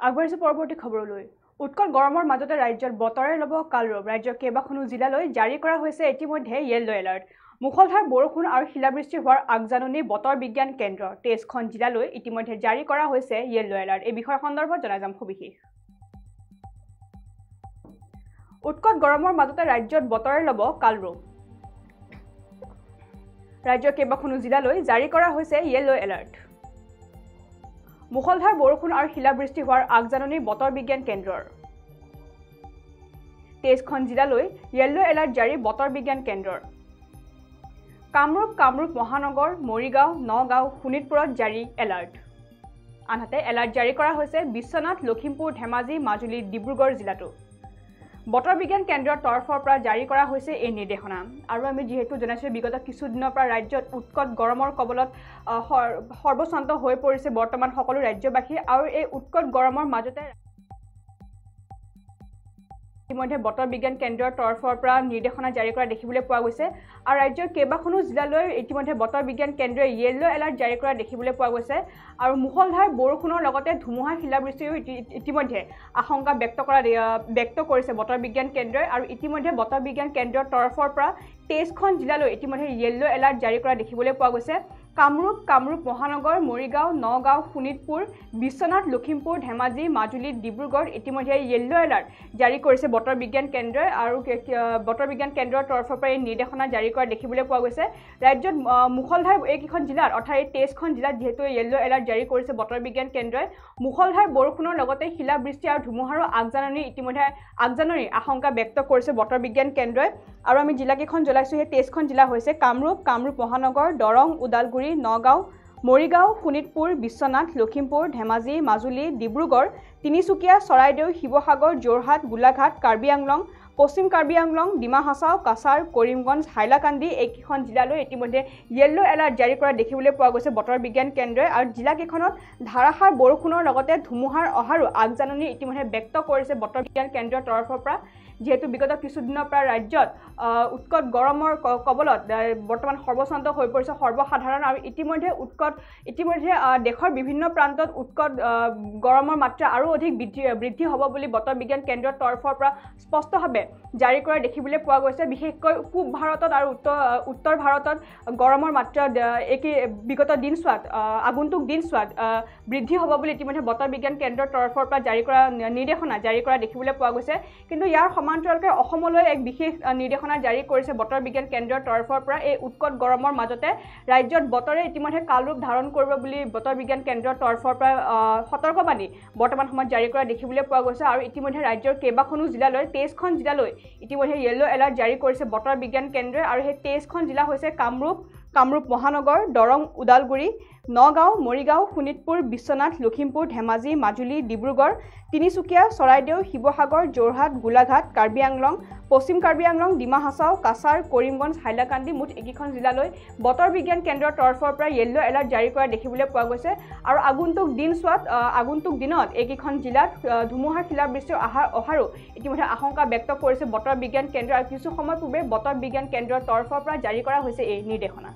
আগবাঢ়িছো পৰৱৰ্তী খবৰলৈ উৎকট গৰমৰ মাজতে ৰাজ্যত বতৰে ল'ব কালৰূপ ৰাজ্যৰ কেইবাখনো জিলালৈ জাৰি কৰা হৈছে ইতিমধ্যে য়েলো এলাৰ্ট মুখলধাৰ বৰষুণ আৰু শিলাবৃষ্টি হোৱাৰ আগজাননী বতৰ বিজ্ঞান কেন্দ্ৰ 23খন জিলালৈ ইতিমধ্যে জাৰি কৰা হৈছে য়েলো এলাৰ্ট এই বিষয়ৰ সন্দৰ্ভত জনাই যাম সবিশেষ উৎকট গৰমৰ মাজতে ৰাজ্যত বতৰে ল'ব কালৰূপ ৰাজ্যৰ কেইবাখনো জিলালৈ জাৰি কৰা হৈছে য়েলো এলাৰ্ট মুখলধাৰ বৰষুণ আৰু শিলাবৃষ্টি হোৱাৰ আগজাননী বতৰ বিজ্ঞান কেন্দ্ৰৰ 23খন জিলালৈ য়েলো এলাৰ্ট জাৰি বতৰ বিজ্ঞান কেন্দ্ৰৰ কামৰূপ মহানগৰ মৰিগাঁও নগাঁও শোণিতপুৰত জাৰি এলাৰ্ট আনহাতে এলাৰ্ট জাৰি কৰা হৈছে বিশ্বনাথ লখিমপুৰ ধেমাজি মাজুলী ডিব্ৰুগড় জিলাতো বতৰ বিজ্ঞান কেন্দ্ৰৰ তৰফৰ পৰা জাৰি কৰা হৈছে এই নিৰ্দেশনা আৰু আমি যেহেতু জনাইছো বিগত কিছু দিনৰ পৰা ৰাজ্যত উৎকট গৰমৰ কবলত সৰ্বশান্ত হৈ পৰিছে বৰ্তমান সকলো ৰাজ্যবাসী আৰু এই উৎকট গৰমৰ মাজতে ইতিমধ্যে বতৰ বিজ্ঞান কেন্দ্ৰৰ তৰফৰ পৰা নিৰ্দেশনা জাৰি কৰা দেখিবলৈ পোৱা গৈছে আৰু ৰাজ্যৰ কেইবাখনো জিলালৈ ইতিমধ্যে বতৰ বিজ্ঞান কেন্দ্ৰই য়েলো এলাৰ্ট জাৰি কৰা দেখিবলৈ পোৱা গৈছে আৰু মুখলধাৰ বৰষুণৰ লগতে ধুমুহা শিলাবৃষ্টিও ইতিমধ্যে আশংকা ব্যক্ত কৰিছে বতৰ বিজ্ঞান কেন্দ্ৰই আৰু ইতিমধ্যে বতৰ বিজ্ঞান কেন্দ্ৰৰ তৰফৰ পৰা 23খন জিলালৈ ইতিমধ্যে য়েলো এলাৰ্ট জাৰি কৰা দেখিবলৈ পোৱা গৈছে কামৰূপ মহানগৰ মৰিগাঁও নগাঁও শোণিতপুৰ বিশ্বনাথ লখিমপুৰ ধেমাজি মাজুলী ডিব্ৰুগড় ইতিমধ্যে য়েলো এলাৰ্ট জাৰি কৰিছে বতৰ বিজ্ঞান কেন্দ্ৰই আৰু বতৰ বিজ্ঞান কেন্দ্ৰৰ তৰফৰ পৰা এই নিৰ্দেশনা জাৰি কৰা দেখিবলৈ পোৱা গৈছে ৰাজ্যত মুখলধাৰ এইকেইখন জিলাত অৰ্থাৎ 23খন জিলাত যেহেতু য়েলো এলাৰ্ট জাৰি কৰিছে বতৰ বিজ্ঞান কেন্দ্ৰই মুখলধাৰ বৰষুণৰ লগতে শিলাবৃষ্টি আৰু ধুমুহাৰো আগজাননীৰ আশংকা ব্যক্ত কৰিছে বতৰ বিজ্ঞান কেন্দ্ৰই আৰু আমি জিলাকেইখন জনাইছো সেই 23খন জিলা হৈছে কামৰূপ মহানগৰ দৰং ওদালগুৰি নগাঁও মৰিগাঁও শোণিতপুৰ বিশ্বনাথ লখিমপুৰ ধেমাজি মাজুলী ডিব্ৰুগড় তিনিচুকীয়া চৰাইদেউ শিৱসাগৰ যোৰহাট গোলাঘাট কাৰ্বি আংলং পশ্চিম কাৰ্বি আংলং ডিমা হাছাও কাছাৰ কৰিমগঞ্জ হাইলাকান্দি এইকেইখন জিলালৈ ইতিমধ্যে য়েলো এলাৰ্ট জাৰি কৰা দেখিবলৈ পোৱা গৈছে বতৰ বিজ্ঞান কেন্দ্ৰই আৰু জিলাকেইখনত ধাৰাসাৰ বৰষুণৰ লগতে ধুমুহাৰ অহাৰো আগজাননী ইতিমধ্যে ব্যক্ত কৰিছে বতৰ বিজ্ঞান কেন্দ্ৰৰ তৰফৰ পৰা যেহেতু বিগত কিছুদিনৰ পৰা ৰাজ্যত উৎকট গৰমৰ কবলত বৰ্তমান সৰ্বশান্ত হৈ পৰিছে সৰ্বসাধাৰণ আৰু ইতিমধ্যে দেশৰ বিভিন্ন প্ৰান্তত উৎকট গৰমৰ মাত্ৰা আৰু অধিক বৃদ্ধি হ'ব বুলি বতৰ বিজ্ঞান কেন্দ্ৰৰ তৰফৰ পৰা স্পষ্টভাৱে জাৰি কৰা দেখিবলৈ পোৱা গৈছে বিশেষকৈ পূব ভাৰতত আৰু উত্তৰ ভাৰতত গৰমৰ মাত্ৰা বিগত আগন্তুক দিনছোৱাত বৃদ্ধি হ'ব বুলি ইতিমধ্যে বতৰ বিজ্ঞান কেন্দ্ৰৰ তৰফৰ পৰা নিৰ্দেশনা জাৰি কৰা দেখিবলৈ পোৱা গৈছে কিন্তু ইয়াৰ সমান্তৰালকৈ অসমলৈ এক বিশেষ নিৰ্দেশনা জাৰি কৰিছে বতৰ বিজ্ঞান কেন্দ্ৰৰ তৰফৰ পৰা এই উৎকট গৰমৰ মাজতে ৰাজ্যত বতৰে ইতিমধ্যে কালৰূপ ধাৰণ কৰিব বুলি বতৰ বিজ্ঞান কেন্দ্ৰৰ তৰফৰ পৰা সতৰ্কবাণী বৰ্তমান সময়ত জাৰি কৰা দেখিবলৈ পোৱা গৈছে আৰু ইতিমধ্যে ৰাজ্যৰ কেইবাখনো জিলালৈ 23খন জিলালৈ ইতিমধ্যে য়েলো এলাৰ্ট জাৰি কৰিছে বতৰ বিজ্ঞান কেন্দ্ৰই আৰু সেই 23খন জিলা হৈছে কামৰূপ মহানগৰ দৰং ওদালগুৰি নগাঁও মৰিগাঁও শোণিতপুৰ বিশ্বনাথ লখিমপুৰ ধেমাজি মাজুলী ডিব্ৰুগড় তিনিচুকীয়া চৰাইদেউ শিৱসাগৰ যোৰহাট গোলাঘাট কাৰ্বি আংলং পশ্চিম কাৰ্বি আংলং ডিমা হাছাও কাছাৰ কৰিমগঞ্জ হাইলাকান্দি মুঠ এইকেইখন জিলালৈ বতৰ বিজ্ঞান কেন্দ্ৰৰ তৰফৰ পৰা য়েলো এলাৰ্ট জাৰি কৰা দেখিবলৈ পোৱা গৈছে আৰু আগন্তুক দিনত এইকেইখন জিলাত ধুমুহাৰ শিলাবৃষ্টিৰ অহাৰো ইতিমধ্যে আশংকা ব্যক্ত কৰিছে বতৰ বিজ্ঞান কেন্দ্ৰ আৰু কিছু সময় পূৰ্বে বতৰ বিজ্ঞান কেন্দ্ৰৰ তৰফৰ পৰা জাৰি কৰা হৈছে এই নিৰ্দেশনা